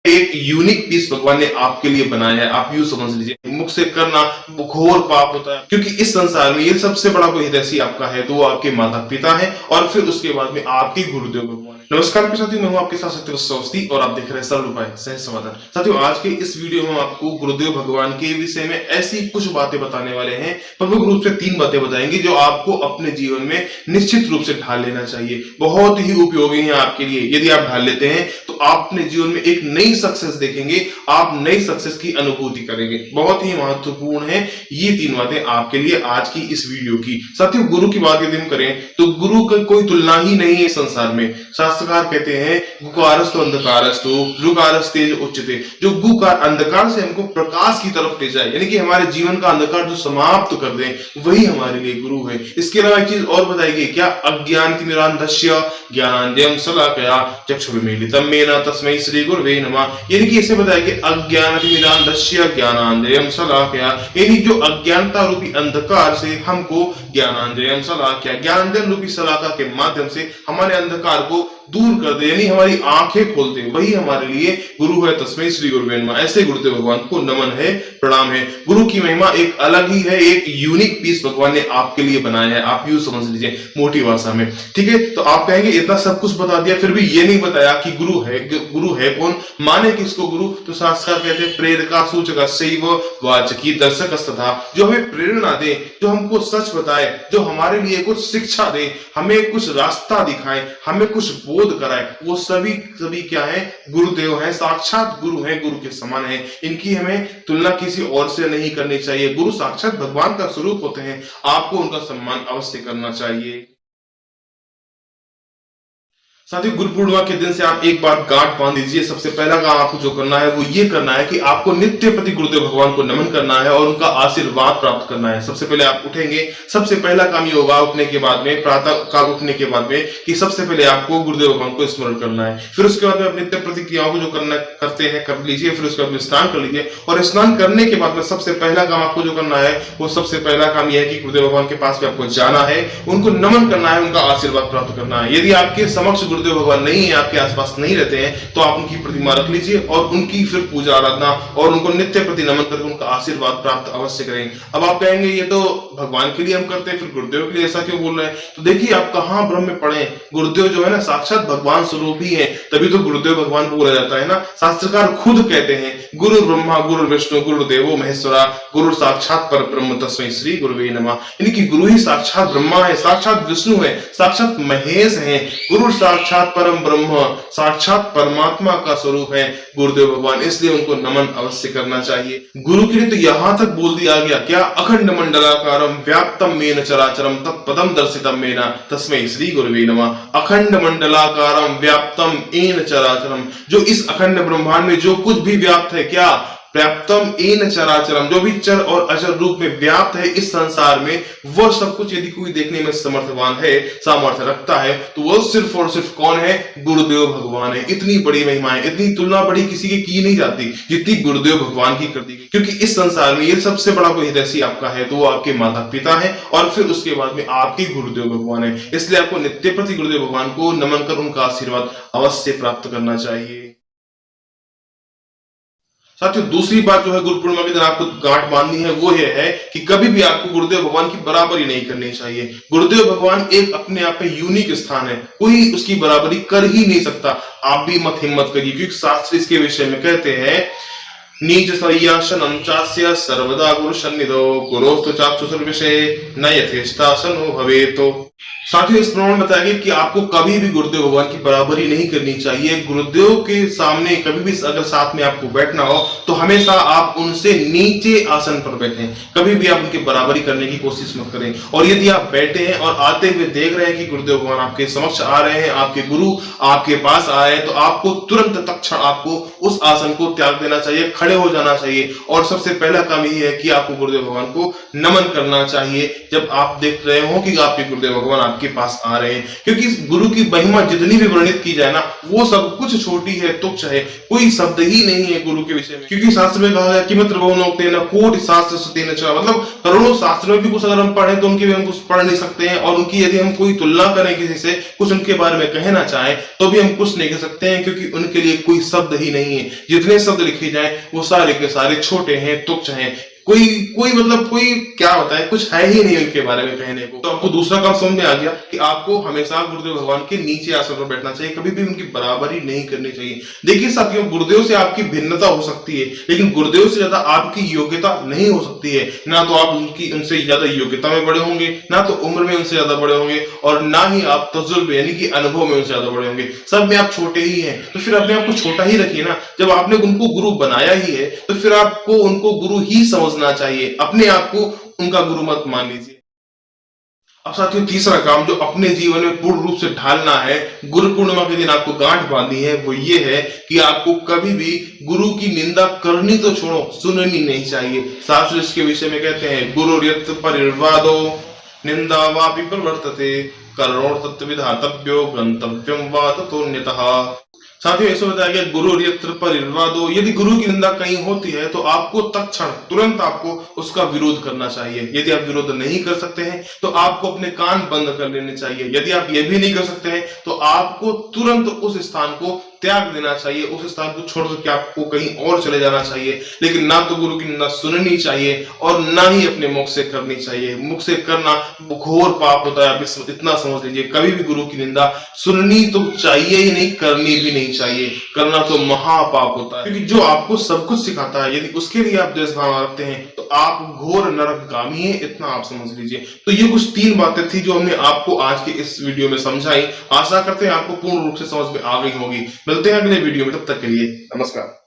एक unique piece भगवान ने आपके लिए बनाया है। आप यूं समझ लीजिए, मुख से करना घोर पाप होता है, क्योंकि इस संसार में ये सबसे बड़ा कोई हितैषी आपका है तो वो आपके माता पिता है और फिर उसके बाद में आपके गुरुदेव भगवान है। नमस्कार साथियों, मैं हूं आपके साथ सत्यव्रत अवस्थी और आप देख रहे हैं सरल उपाय सहज समाधान। साथियों, आज के इस वीडियो में हम आपको गुरुदेव भगवान के विषय में ऐसी कुछ बातें बताने वाले हैं। प्रमुख रूप से 3 बातें बताएंगे जो आपको अपने जीवन में निश्चित रूप से ढाल लेना चाहिए। बहुत ही उपयोगी है आपके लिए। यदि आप ढाल लेते हैं तो आप अपने जीवन में एक नई सक्सेस देखेंगे, आप नई सक्सेस की अनुभूति करेंगे। बहुत ही महत्वपूर्ण है ये 3 बातें आपके लिए आज की इस वीडियो की। साथियों, गुरु की बात यदि हम करें तो गुरु का कोई तुलना ही नहीं है संसार में। शास्त्रकार कहते हैं गुकारस्तु अंधकारस्तु ऋकारस्तेज उच्यते। जो गुकार अंधकार से हमको प्रकाश की तरफ ले जाए, यानी कि हमारे जीवन का अंधकार जो समाप्त कर दे, वही हमारे लिए गुरु है। इसके अलावा एक चीज और बताएगी, क्या अज्ञानतिमिरान्धस्य ज्ञानांजन शलाकया चक्षुर्मीलितं येन तस्मै श्री गुरुवे नमः। यानी कि इसे बताया कि अज्ञानतिमिरान्धस्य ज्ञानांजन शलाकया, यानी जो अज्ञानता रूपी अंधकार से हमको ज्ञानांजन शलाकया, ज्ञानांजन रूपी शलाका के माध्यम से हमारे अंधकार को दूर कर दे, यानी हमारी आंखें खोल दे, वही हमारे लिए गुरु है। तस्मै श्री गुरुवे नमः। ऐसे गुरुदेव भगवान को नमन है, प्रणाम है। गुरु की महिमा एक अलग ही है, एक यूनिक पीस भगवान ने आपके लिए बनाया है। आप यूं समझ लीजिए मोटी भाषा में, ठीक है। तो आप कहेंगे इतना सब कुछ बता दिया फिर भी ये नहीं बताया कि गुरु है कौन, माने किसको गुरु। तो शास्त्रकार कहते हैं प्रेरका सूचक शैव वाचकी दर्शक तथा, जो हमें प्रेरणा दे, जो हमको सच बताए, जो हमारे लिए कुछ शिक्षा दे, हमें कुछ रास्ता दिखाए, हमें कुछ बोध कराए, वो सभी क्या है? गुरुदेव हैं, साक्षात गुरु हैं, गुरु के समान है। इनकी हमें तुलना किसी और से नहीं करनी चाहिए। गुरु साक्षात भगवान का स्वरूप होते हैं, आपको उनका सम्मान अवश्य करना चाहिए। साथियों, गुरु पूर्णिमा के दिन से आप एक बार गांठ बांध दीजिए। सबसे पहला काम आपको जो करना है वो ये करना है कि आपको नित्य प्रति गुरुदेव भगवान को नमन करना है और उनका आशीर्वाद प्राप्त करना है। सबसे पहले आप उठेंगे, सबसे पहला काम ये होगा उठने के बाद में, प्रातः काल उठने के बाद में, कि सबसे पहले आपको गुरुदेव भगवान को स्मरण करना है। फिर उसके बाद में अपनी नित्य प्रतिक्रियाओं को जो करते हैं कर लीजिए। फिर उसके बाद में स्नान कर लीजिए और स्नान करने के बाद में सबसे पहला काम आपको जो करना है वो सबसे पहला काम यह है कि गुरुदेव भगवान के पास में आपको जाना है, उनको नमन करना है, उनका आशीर्वाद प्राप्त करना है। यदि आपके समक्ष गुरुदेव भगवान नहीं है, आपके आसपास नहीं रहते हैं, तो आप उनकी प्रतिमा रख लीजिए और उनकी फिर पूजा आराधना और उनको नित्य प्रति नमन करके उनका आशीर्वाद प्राप्त अवश्य करें। अब आप कहेंगे ये तो भगवान के लिए हम करते हैं, फिर गुरुदेव के लिए ऐसा क्यों बोल रहे हैं? तो देखिए, आप कहां भ्रम में पड़े। गुरुदेव जो है ना, साक्षात भगवान स्वरूप ही है, तभी तो गुरुदेव भगवान बोला जाता है ना। शास्त्रकार खुद कहते हैं गुरु ब्रह्मा गुरु विष्णु गुरुदेवो महेश्वरा गुरु साक्षात पर ब्रह्म तस्मै श्री गुरुवे नमः। यानी कि गुरु ही साक्षात ब्रह्मा है, साक्षात विष्णु है, साक्षात महेश है। गुरु साक्षात परम ब्रह्म, साक्षात परमात्मा का स्वरूप है गुरुदेव भगवान, इसलिए उनको नमन अवश्य करना चाहिए। गुरु के लिए तो यहां तक बोल दिया गया, क्या अखंड मंडलाकारम व्याप्तम मेन चराचरम तत्पदम दर्शितम मेना तस्मै श्री गुरुवे नमः। अखंड मंडलाकारम व्याप्तम एन चराचरम, जो इस अखंड ब्रह्मांड में जो कुछ भी व्याप्त है, क्या व्याप्तम एन चराचरम, जो भी चर और अचर रूप में व्याप्त है इस संसार में, वह सब कुछ यदि कोई देखने में समर्थवान है, सामर्थ्य रखता है, तो वो सिर्फ और सिर्फ कौन है? गुरुदेव भगवान है। इतनी बड़ी महिमाएं, इतनी तुलना बड़ी किसी की नहीं जाती जितनी गुरुदेव भगवान की कर दी गई। क्योंकि इस संसार में ये सबसे बड़ा कोई हितैषी आपका है तो वो आपके माता पिता है और फिर उसके बाद में आपके गुरुदेव भगवान है। इसलिए आपको नित्य प्रति गुरुदेव भगवान को नमन कर उनका आशीर्वाद अवश्य प्राप्त करना चाहिए। साथियों, दूसरी बात जो है गुरु पूर्णिमा के दिन आपको गांठ बांधनी है वो ये है कि कभी भी आपको गुरुदेव भगवान की बराबरी नहीं करनी चाहिए। गुरुदेव भगवान एक अपने आप में यूनिक स्थान है, कोई उसकी बराबरी कर ही नहीं सकता। आप भी मत हिम्मत करिए, क्योंकि शास्त्र इसके विषय में कहते हैं नीच सय्यासनं चास्य सर्वदा गुरु सन्निधौ गुरोस्तु चाक्षुषुर्विषये न यथेष्टासनो भवेतो। साथियों, इस प्रमाण बताया गया कि आपको कभी भी गुरुदेव भगवान की बराबरी नहीं करनी चाहिए। गुरुदेव के सामने कभी भी अगर साथ में आपको बैठना हो तो हमेशा आप उनसे नीचे आसन पर बैठें, कभी भी आप उनकी बराबरी करने की कोशिश मत करें। और यदि आप बैठे हैं और आते हुए देख रहे हैं कि गुरुदेव भगवान आपके समक्ष आ रहे हैं, आपके गुरु आपके पास आए हैं, तो आपको तुरंत तत्क्षण आपको उस आसन को त्याग देना चाहिए, खड़े हो जाना चाहिए। और सबसे पहला काम यही है कि आपको गुरुदेव भगवान को नमन करना चाहिए। जब आप देख रहे हो कि आपके गुरुदेव भगवान भगवान आपके पास आ रहे हैं, क्योंकि इस गुरु की महिमा जितनी भी वर्णित की जाए ना, वो सब कुछ छोटी है, तुच्छ है, कोई शब्द ही नहीं है गुरु के विषय में। क्योंकि शास्त्र में कहा है कि मित्र बहुनोक्तेन कोटि शास्त्र सुतेन च, मतलब करोड़ों शास्त्र में भी कुछ अगर हम पढ़ें तो उनके भी हम कुछ पढ़ नहीं सकते हैं, और उनकी यदि हम कोई तुलना करें किसी से, कुछ उनके बारे में कहना चाहें तो भी हम कुछ नहीं कह सकते हैं, क्योंकि उनके लिए कोई शब्द ही नहीं है। जितने शब्द लिखे जाए वो सारे के सारे छोटे हैं, तुच्छ हैं, कोई कोई मतलब कोई क्या होता है, कुछ है ही नहीं उनके बारे में कहने को। तो आपको दूसरा काम समझ में आ गया कि आपको हमेशा गुरुदेव भगवान के नीचे आसन पर बैठना चाहिए, कभी भी उनकी बराबरी नहीं करनी चाहिए। देखिए साथियों, गुरुदेव से आपकी भिन्नता हो सकती है, लेकिन गुरुदेव से ज्यादा आपकी योग्यता नहीं हो सकती है। ना तो आप उनसे ज्यादा योग्यता में बड़े होंगे, ना तो उम्र में उनसे ज्यादा बड़े होंगे, और ना ही आप तजुर्बे यानी कि अनुभव में उनसे ज्यादा बड़े होंगे। सब में आप छोटे ही हैं, तो फिर अपने आप को छोटा ही रखिए ना। जब आपने उनको गुरु बनाया ही है तो फिर आपको उनको गुरु ही समझना चाहिए, अपने आप को उनका गुरु मत मान लीजिए। अब साथियों, तीसरा काम जो अपने जीवन में पूर्ण रूप से ढालना है, गुरु पूर्णिमा के दिन आपको गांठ बांधनी है, वो ये है कि आपको कभी भी गुरु की निंदा करनी तो छोड़ो, सुननी नहीं चाहिए। शास्त्र इसके विषय में कहते हैं, गुरु यत् परिर्वादो निंदा वापि प्रवर्तते करणों तत्व विधातव्यो गंतव्यम वा ततोन्यतः। साथियों, ऐसा बताया गया, गुरु यत्र परिर्वादो, यदि गुरु की निंदा कहीं होती है तो आपको तत्क्षण तुरंत आपको उसका विरोध करना चाहिए। यदि आप विरोध नहीं कर सकते हैं तो आपको अपने कान बंद कर लेने चाहिए। यदि आप ये भी नहीं कर सकते हैं तो आपको तुरंत उस स्थान को त्याग देना चाहिए, उस स्थान को छोड़ करके आपको कहीं और चले जाना चाहिए। लेकिन ना तो गुरु की निंदा सुननी चाहिए और ना ही अपने मुख से करनी चाहिए। मुख से करना घोर पाप होता है, आप इतना समझ लीजिए। कभी भी गुरु की निंदा सुननी तो चाहिए ही नहीं, करनी भी नहीं चाहिए। करना तो महापाप होता है, क्योंकि जो आपको सब कुछ सिखाता है, यदि उसके लिए आप द्वेष भाव रखते हैं तो आप घोर नरकगामी हैं, इतना आप समझ लीजिए। तो ये कुछ 3 बातें थी जो हमने आपको आज के इस वीडियो में समझाई। आशा करते हैं आपको पूर्ण रूप से समझ में आ गई होगी। मिलते हैं अगले वीडियो में, तब तक के लिए नमस्कार।